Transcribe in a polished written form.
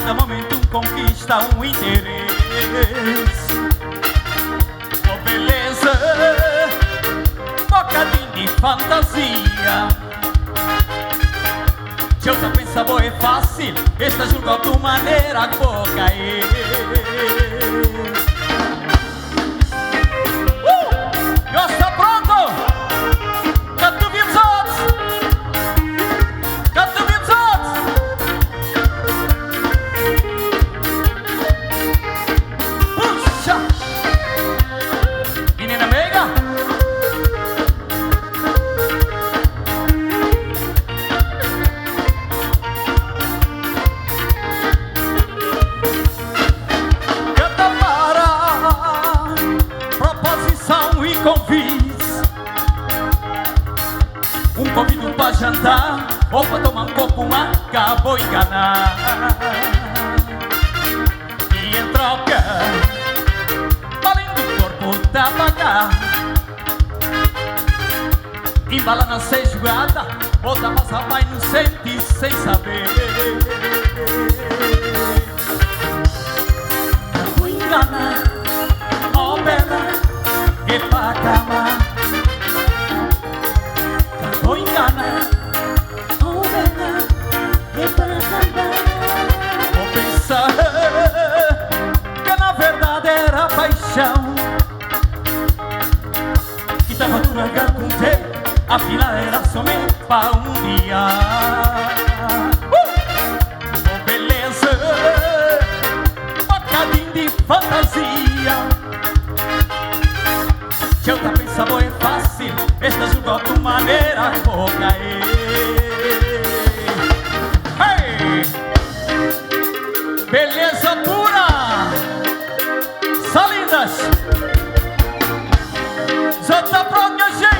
cada momento conquista um interesse. Oh beleza, bocadinho de fantasia. Se eu só pensa boa é fácil, esta julga de maneira que vou cair. Já está pronto? Canto vimos outros. Canto vimos outros. Puxa! Menina meiga. Canta para proposição e convite. Um convite para jantar ou para tomar um copo, acabou enganar. E em troca, além do corpo da pagar, embala na seijoada, outra passa mais inocente sem saber. Acabou enganar, ó bela, que pra cama. Vou enganar, Oh, bela, é para acabar. vou pensar que na verdade era paixão, que tava tudo largado com tempo, afinal era somente para um dia. Oh beleza, bocadinho de fantasia. Se eu tá pensando boa é fácil, esta julga de maneira que vou cair. Hey! Beleza pura! Salinas! Já tá pronto, minha gente!